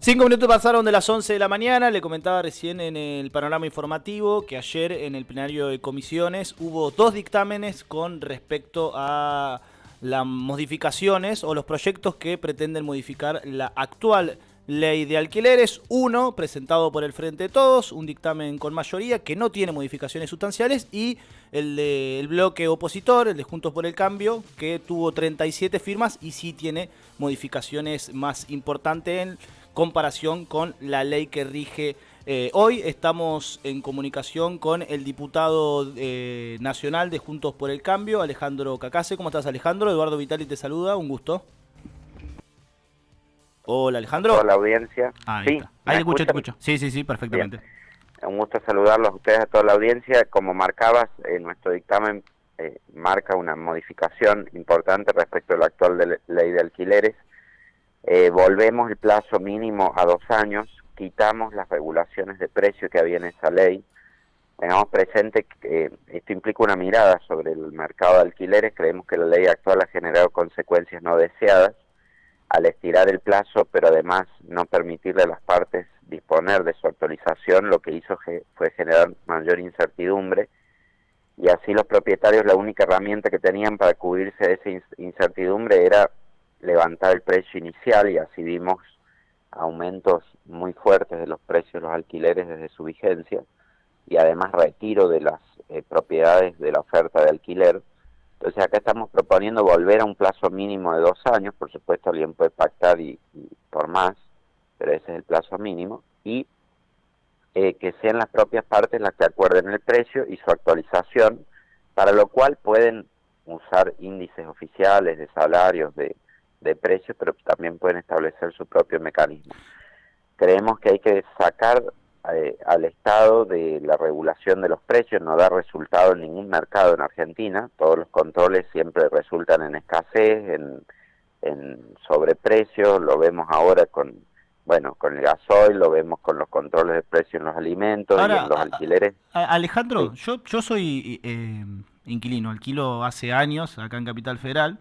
5 minutos pasaron de las 11 de la mañana. Le comentaba recién en el panorama informativo que ayer en el plenario de comisiones hubo dos dictámenes con respecto a las modificaciones o los proyectos que pretenden modificar la actual ley de alquileres. Uno presentado por el Frente de Todos, un dictamen con mayoría que no tiene modificaciones sustanciales, y el del bloque opositor, el de Juntos por el Cambio, que tuvo 37 firmas y sí tiene modificaciones más importantes en comparación con la ley que rige. Hoy estamos en comunicación con el diputado nacional de Juntos por el Cambio, Alejandro Cacase. ¿Cómo estás, Alejandro? Eduardo Vitali te saluda, un gusto. Hola, Alejandro. Toda la audiencia. Ahí Sí, está. Ahí ¿me te escuchan? escucho. Sí, perfectamente. Bien. Un gusto saludarlos a ustedes, a toda la audiencia. Como marcabas, nuestro dictamen marca una modificación importante respecto a la actual ley de alquileres. Volvemos el plazo mínimo a 2 años, quitamos las regulaciones de precio que había en esa ley. Tengamos presente que esto implica una mirada sobre el mercado de alquileres. Creemos que la ley actual ha generado consecuencias no deseadas al estirar el plazo, pero además no permitirle a las partes disponer de su actualización. Lo que hizo fue generar mayor incertidumbre, y así los propietarios la única herramienta que tenían para cubrirse de esa incertidumbre era levantar el precio inicial, y así vimos aumentos muy fuertes de los precios de los alquileres desde su vigencia, y además retiro de las propiedades de la oferta de alquiler. Entonces acá estamos proponiendo volver a un plazo mínimo de 2 años. Por supuesto alguien puede pactar y por más, pero ese es el plazo mínimo, y que sean las propias partes las que acuerden el precio y su actualización, para lo cual pueden usar índices oficiales de salarios, de precios, pero también pueden establecer su propio mecanismo. Creemos que hay que sacar al Estado de la regulación de los precios. No da resultado en ningún mercado en Argentina. Todos los controles siempre resultan en escasez, en sobreprecios. Lo vemos ahora con el gasoil, lo vemos con los controles de precios en los alimentos y en Ahora, los alquileres. Alejandro, Sí, yo soy inquilino, alquilo hace años acá en Capital Federal.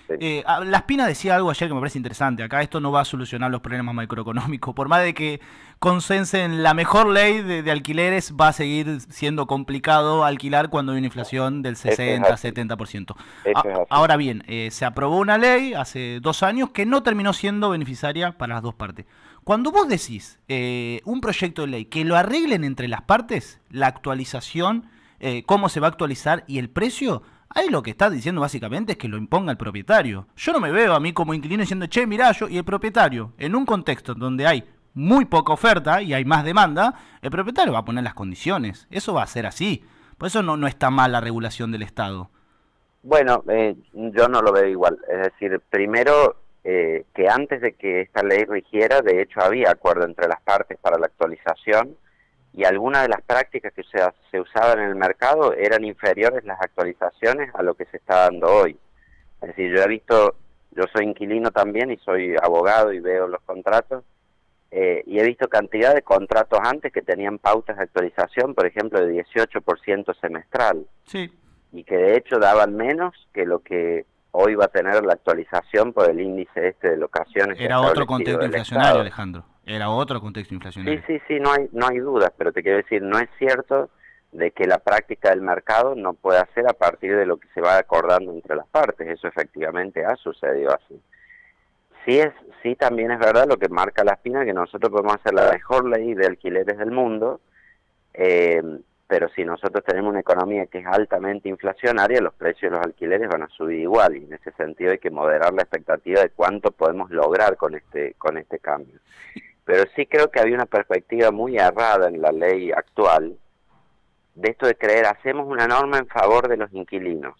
sí, La Espina decía algo ayer que me parece interesante. Acá esto no va a solucionar los problemas macroeconómicos. Por más de que consensen la mejor ley de alquileres, va a seguir siendo complicado alquilar cuando hay una inflación del eso es 60, así, 70%. eso es así. Ahora bien, se aprobó una ley hace 2 años que no terminó siendo beneficiaria para las dos partes. Cuando vos decís un proyecto de ley que lo arreglen entre las partes, la actualización, cómo se va a actualizar y el precio, ahí lo que está diciendo básicamente es que lo imponga el propietario. Yo no me veo a mí como inquilino diciendo, che, mirá, yo y el propietario, en un contexto donde hay muy poca oferta y hay más demanda, el propietario va a poner las condiciones. Eso va a ser así. Por eso no está mal la regulación del Estado. Bueno, yo no lo veo igual. Es decir, primero, que antes de que esta ley rigiera, de hecho había acuerdo entre las partes para la actualización, y algunas de las prácticas que se usaban en el mercado eran inferiores las actualizaciones a lo que se está dando hoy. Es decir, yo soy inquilino también y soy abogado y veo los contratos, y he visto cantidad de contratos antes que tenían pautas de actualización, por ejemplo, de 18% semestral, Sí. y que de hecho daban menos que lo que hoy va a tener la actualización por el índice de locaciones que ha Era otro establecido contexto el inflacionario, Estado. Alejandro. Era otro contexto Sí, inflacionario. sí, sí, no hay dudas, pero te quiero decir, no es cierto de que la práctica del mercado no pueda hacer a partir de lo que se va acordando entre las partes. Eso efectivamente ha sucedido así. Sí, también es verdad lo que marca la Espina, que nosotros podemos hacer la mejor ley de alquileres del mundo, eh, pero si nosotros tenemos una economía que es altamente inflacionaria, los precios de los alquileres van a subir igual, y en ese sentido hay que moderar la expectativa de cuánto podemos lograr con este cambio. Pero sí creo que había una perspectiva muy errada en la ley actual, de esto de creer, hacemos una norma en favor de los inquilinos,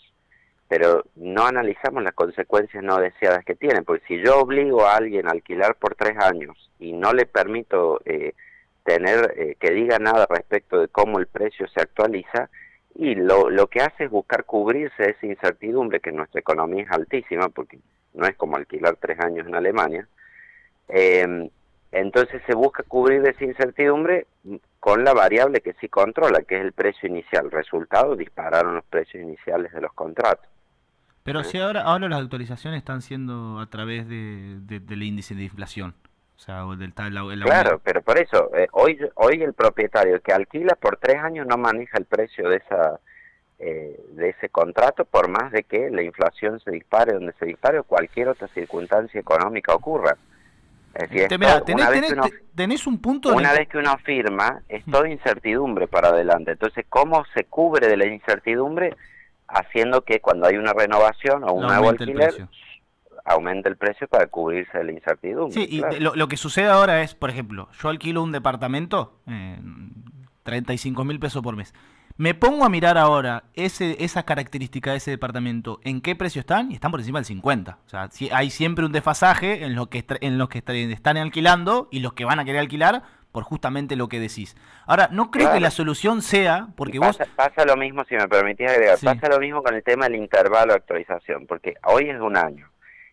pero no analizamos las consecuencias no deseadas que tiene, porque si yo obligo a alguien a alquilar por 3 años y no le permito tener que diga nada respecto de cómo el precio se actualiza, y lo que hace es buscar cubrirse de esa incertidumbre, que en nuestra economía es altísima, porque no es como alquilar 3 años en Alemania. Entonces se busca cubrir de esa incertidumbre con la variable que sí controla, que es el precio inicial. Resultado, dispararon los precios iniciales de los contratos. Pero si ahora las actualizaciones están siendo a través del índice de inflación. O sea, el Claro, aumento. pero por eso, hoy el propietario que alquila por 3 años no maneja el precio de ese contrato, por más de que la inflación se dispare donde se dispare o cualquier otra circunstancia económica ocurra. Es decir, Mira, tenés un punto en el... una vez que uno firma, es toda incertidumbre para adelante. Entonces, ¿cómo se cubre de la incertidumbre? Haciendo que cuando hay una renovación o un nuevo Aumenta el alquiler, precio. aumente el precio para cubrirse de la incertidumbre, Sí, y claro. lo que sucede ahora es, por ejemplo, yo alquilo un departamento, 35.000 pesos por mes. Me pongo a mirar ahora esa característica de ese departamento, en qué precio están, y están por encima del 50. O sea, hay siempre un desfasaje en los que están alquilando y los que van a querer alquilar por justamente lo que decís. Ahora, no creo que la Claro. solución sea, Y porque vos... pasa lo mismo, si me permitís agregar, Sí. pasa lo mismo con el tema del intervalo de actualización, porque hoy es un año.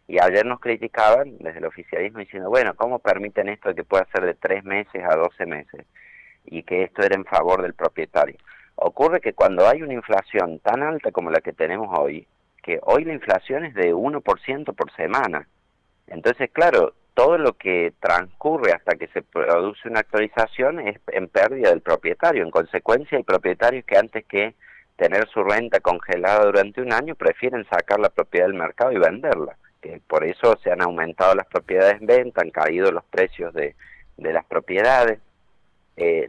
Y ayer nos criticaban desde el oficialismo diciendo, bueno, ¿cómo permiten esto de que pueda ser de 3 meses a 12 meses? Y que esto era en favor del propietario. Ocurre que cuando hay una inflación tan alta como la que tenemos hoy, que hoy la inflación es de 1% por semana. Entonces, claro, todo lo que transcurre hasta que se produce una actualización es en pérdida del propietario. En consecuencia, hay propietarios que antes que tener su renta congelada durante un año, prefieren sacar la propiedad del mercado y venderla. Que por eso se han aumentado las propiedades en venta, han caído los precios de las propiedades.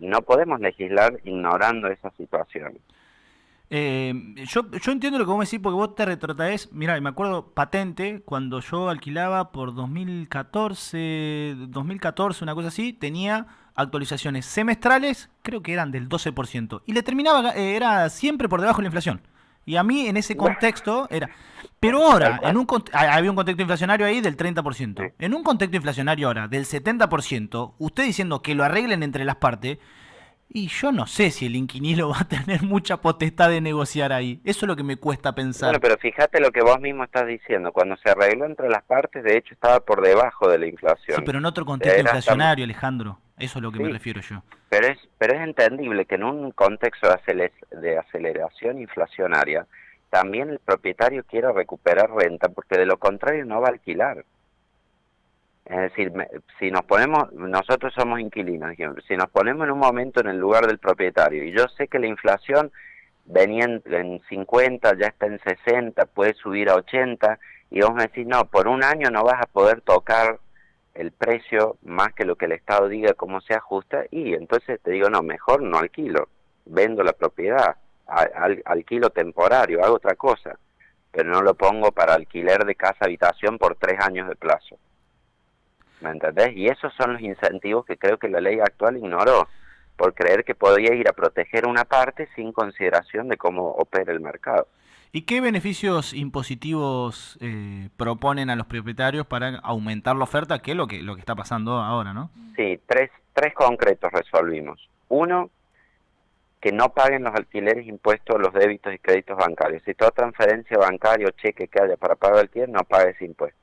No podemos legislar ignorando esa situación. Yo entiendo lo que vos me decís porque vos te retrotraes, mira, me acuerdo patente, cuando yo alquilaba por 2014, una cosa así, tenía actualizaciones semestrales, creo que eran del 12%, y le terminaba, era siempre por debajo de la inflación. Y a mí en ese contexto era... Pero Tal ahora, cual. había un contexto inflacionario ahí del Sí. 30%. En un contexto inflacionario ahora del 70%, usted diciendo que lo arreglen entre las partes, y yo no sé si el inquilino va a tener mucha potestad de negociar ahí. Eso es lo que me cuesta Bueno, pensar. pero fíjate lo que vos mismo estás diciendo. Cuando se arregló entre las partes, de hecho estaba por debajo de la Sí, inflación. pero en otro contexto Era hasta, inflacionario, Alejandro. Eso es a lo que me sí, refiero yo. pero es entendible que en un contexto de aceleración inflacionaria, también el propietario quiera recuperar renta, porque de lo contrario no va a alquilar. Es decir, si nos ponemos, nosotros somos inquilinos, ejemplo, si nos ponemos en un momento en el lugar del propietario, y yo sé que la inflación venía en 50, ya está en 60, puede subir a 80, y vos me decís, no, por un año no vas a poder tocar el precio más que lo que el Estado diga cómo se ajusta, y entonces te digo, no, mejor no alquilo, vendo la propiedad, alquilo temporario, hago otra cosa, pero no lo pongo para alquiler de casa habitación por 3 años de plazo. ¿Me entendés? Y esos son los incentivos que creo que la ley actual ignoró, por creer que podía ir a proteger una parte sin consideración de cómo opera el mercado. ¿Y qué beneficios impositivos proponen a los propietarios para aumentar la oferta? Que es lo que está pasando ahora, ¿no? Sí, tres concretos resolvimos. Uno, que no paguen los alquileres impuestos a los débitos y créditos bancarios. Si toda transferencia bancaria o cheque que haya para pagar el alquiler, no pague ese impuesto.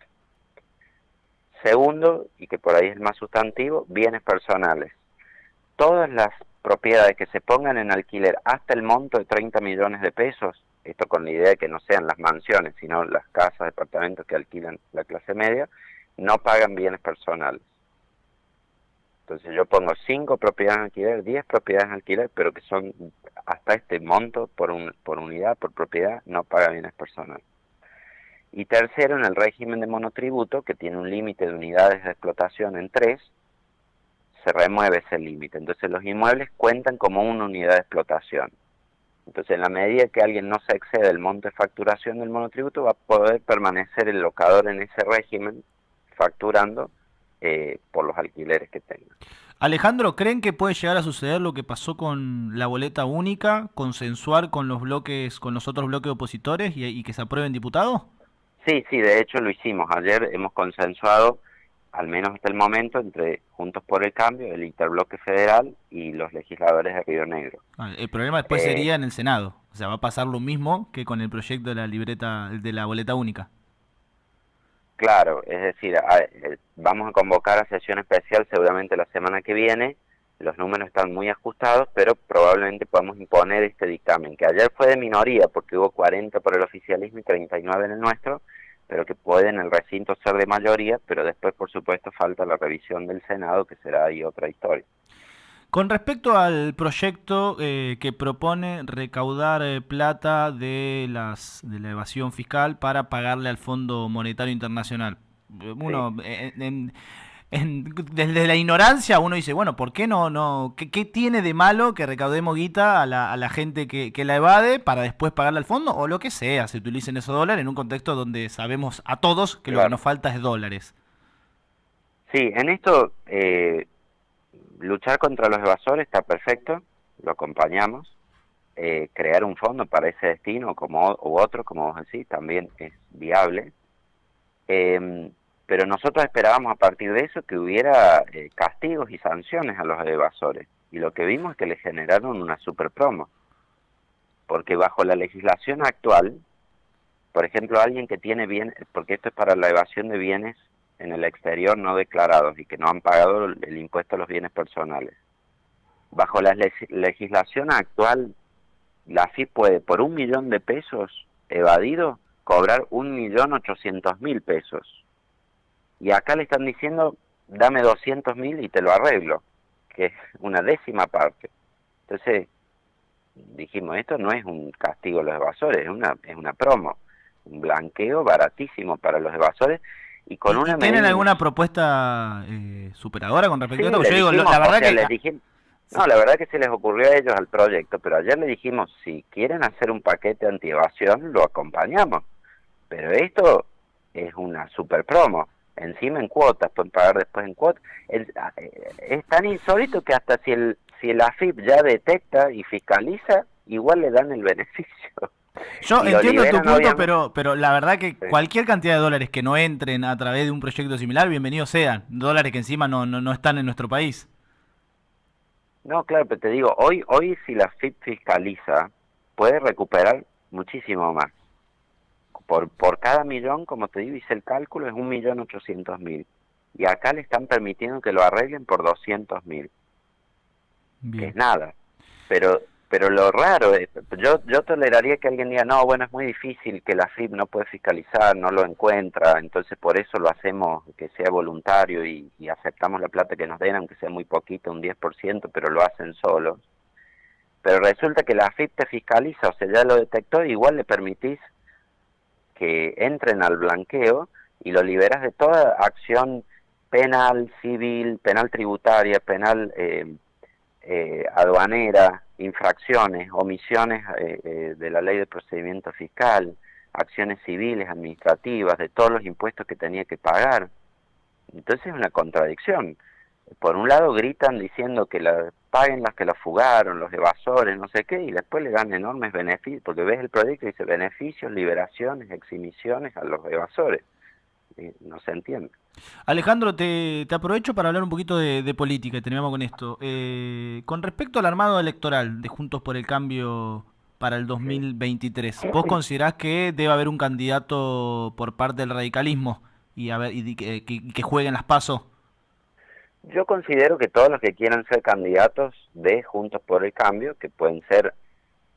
Segundo, y que por ahí es el más sustantivo, bienes personales. Todas las propiedades que se pongan en alquiler hasta el monto de 30 millones de pesos, esto con la idea de que no sean las mansiones, sino las casas, departamentos que alquilan la clase media, no pagan bienes personales. Entonces yo pongo 5 propiedades en alquiler, 10 propiedades en alquiler, pero que son hasta este monto por unidad, por propiedad, no paga bienes personales. Y tercero, en el régimen de monotributo, que tiene un límite de unidades de explotación en 3, se remueve ese límite. Entonces los inmuebles cuentan como una unidad de explotación. Entonces en la medida que alguien no se excede el monto de facturación del monotributo, va a poder permanecer el locador en ese régimen facturando por los alquileres que tenga. Alejandro, ¿creen que puede llegar a suceder lo que pasó con la boleta única, consensuar con los bloques, con los otros bloques opositores y que se aprueben diputados? Sí, sí, de hecho lo hicimos. Ayer hemos consensuado, al menos hasta el momento, entre Juntos por el Cambio, el Interbloque Federal y los legisladores de Río Negro. El problema después Eh, sería en el Senado. O sea, va a pasar lo mismo que con el proyecto de la libreta, de la boleta única. claro, es decir, vamos a convocar a sesión especial seguramente la semana que viene. Los números están muy ajustados, pero probablemente podamos imponer este dictamen, que ayer fue de minoría, porque hubo 40 por el oficialismo y 39 en el nuestro, pero que puede en el recinto ser de mayoría, pero después, por supuesto, falta la revisión del Senado, que será ahí otra historia. Con respecto al proyecto que propone recaudar plata de la evasión fiscal para pagarle al Fondo Monetario Internacional, Sí, uno desde la ignorancia uno dice, bueno, ¿por qué qué tiene de malo que recaudemos guita a la gente que la evade para después pagarle al fondo o lo que sea, se utilicen esos dólares en un contexto donde sabemos a todos que lo que claro. nos falta es dólares? Sí, en esto luchar contra los evasores está perfecto, lo acompañamos. Crear un fondo para ese destino u otro, como vos decís, también es viable. Eh, pero nosotros esperábamos a partir de eso que hubiera castigos y sanciones a los evasores. Y lo que vimos es que le generaron una super promo. Porque bajo la legislación actual, por ejemplo, alguien que tiene bienes, porque esto es para la evasión de bienes en el exterior no declarados y que no han pagado el impuesto a los bienes personales. Bajo la legislación actual, la AFIP puede, por 1.000.000 de pesos evadido, cobrar 1.800.000 pesos. Y acá le están diciendo, dame 200.000 y te lo arreglo, que es una décima parte. Entonces, dijimos, esto no es un castigo a los evasores, es una promo, un blanqueo baratísimo para los evasores y con ¿Y una tienen medida... alguna propuesta superadora con respecto Sí, a esto? Porque le yo digo, dijimos, la o verdad sea, que... les dijimos, no, la verdad que se les ocurrió a ellos al proyecto, pero ayer le dijimos, si quieren hacer un paquete anti-evasión, lo acompañamos. Pero esto es una super promo, encima en cuotas, pueden pagar después en cuotas. Es tan insólito que hasta si el AFIP ya detecta y fiscaliza, igual le dan el beneficio. Yo Y lo entiendo tu liberan, punto, obviamente. pero la verdad que Sí. cualquier cantidad de dólares que no entren a través de un proyecto similar, bienvenidos sean. Dólares que encima no están en nuestro país. No, claro, pero te digo, hoy si la AFIP fiscaliza, puede recuperar muchísimo más. Por cada millón, como te digo, hice el cálculo, es 1.800.000. Y acá le están permitiendo que lo arreglen por 200.000, que Bien. es nada. Pero lo raro es, yo toleraría que alguien diga, no, bueno, es muy difícil que la FIP no puede fiscalizar, no lo encuentra, entonces por eso lo hacemos que sea voluntario y aceptamos la plata que nos den, aunque sea muy poquito, un 10%, pero lo hacen solos. Pero resulta que la FIP te fiscaliza, o sea, ya lo detectó, igual le permitís que entren al blanqueo y lo liberas de toda acción penal, civil, penal tributaria, penal aduanera, infracciones, omisiones de la ley de procedimiento fiscal, acciones civiles, administrativas, de todos los impuestos que tenía que pagar. Entonces es una contradicción. Por un lado gritan diciendo que paguen las que la fugaron, los evasores, no sé qué, y después le dan enormes beneficios, porque ves el proyecto y dice beneficios, liberaciones, eximiciones a los evasores. No se entiende. Alejandro, te aprovecho para hablar un poquito de política y terminamos con esto. Con respecto al armado electoral de Juntos por el Cambio para el Sí. 2023, ¿vos considerás que debe haber un candidato por parte del radicalismo y, a ver, que jueguen las PASO? Yo considero que todos los que quieran ser candidatos de Juntos por el Cambio, que pueden ser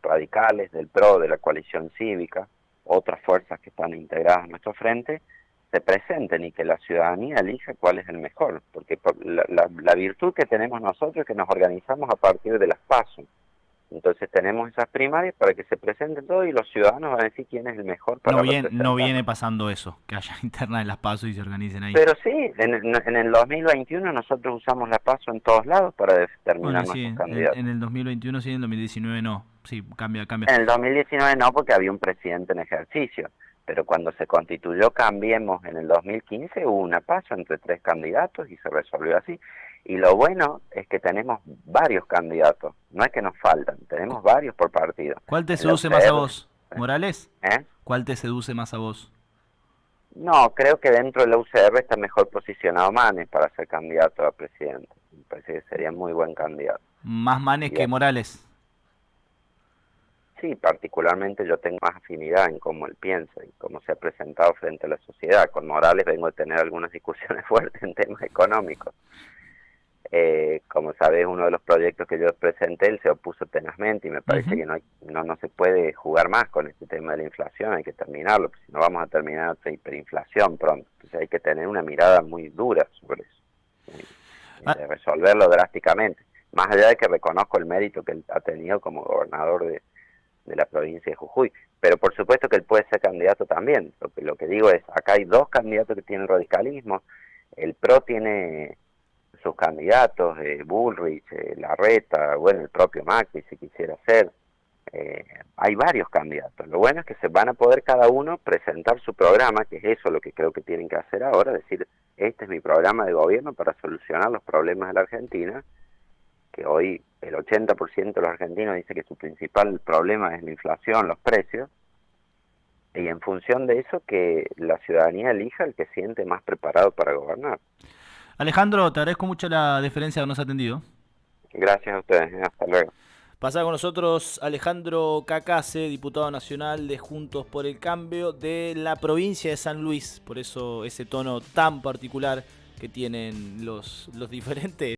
radicales, del PRO, de la coalición cívica, otras fuerzas que están integradas en nuestro frente, se presenten y que la ciudadanía elija cuál es el mejor, porque la virtud que tenemos nosotros es que nos organizamos a partir de las PASO. Entonces tenemos esas primarias para que se presenten todos y los ciudadanos van a decir quién es el mejor para No viene representarnos. pasando eso, que haya interna de las PASO y se organicen ahí. Pero sí, en el 2021 nosotros usamos la PASO en todos lados para Bueno, determinar sí, nuestros candidatos. en el 2021 sí, en el 2019 no. Sí, cambia. En el 2019 no, porque había un presidente en ejercicio, pero cuando se constituyó Cambiemos en el 2015 hubo una PASO entre 3 candidatos y se resolvió así. Y lo bueno es que tenemos varios candidatos, no es que nos faltan, tenemos varios por partido. ¿Cuál te En la seduce más a UCR, vos? ¿Morales? ¿eh? ¿Cuál te seduce más a vos? No, creo que dentro de la UCR está mejor posicionado Manes para ser candidato a presidente. Me parece que sería muy buen candidato. Más Manes Y que Morales. sí, particularmente yo tengo más afinidad en cómo él piensa y cómo se ha presentado frente a la sociedad. Con Morales vengo a tener algunas discusiones fuertes en temas económicos. Como sabes, uno de los proyectos que yo presenté, él se opuso tenazmente y me parece Ujú. que no se puede jugar más con este tema de la inflación, hay que terminarlo, porque si no vamos a terminar otra hiperinflación pronto. Entonces hay que tener una mirada muy dura sobre eso, Ah, de resolverlo drásticamente, más allá de que reconozco el mérito que él ha tenido como gobernador de la provincia de Jujuy, pero por supuesto que él puede ser candidato también. Lo que digo es, acá hay dos candidatos que tienen radicalismo, el PRO tiene sus candidatos, Bullrich, Larreta, bueno, el propio Macri si quisiera ser, hay varios candidatos. Lo bueno es que se van a poder cada uno presentar su programa, que es eso lo que creo que tienen que hacer ahora, decir, este es mi programa de gobierno para solucionar los problemas de la Argentina, que hoy el 80% de los argentinos dice que su principal problema es la inflación, los precios, y en función de eso que la ciudadanía elija el que siente más preparado para gobernar. Alejandro, te agradezco mucho la deferencia de habernos atendido. Gracias a ustedes, hasta luego. Pasaba con nosotros Alejandro Cacase, diputado nacional de Juntos por el Cambio de la provincia de San Luis. Por eso ese tono tan particular que tienen los diferentes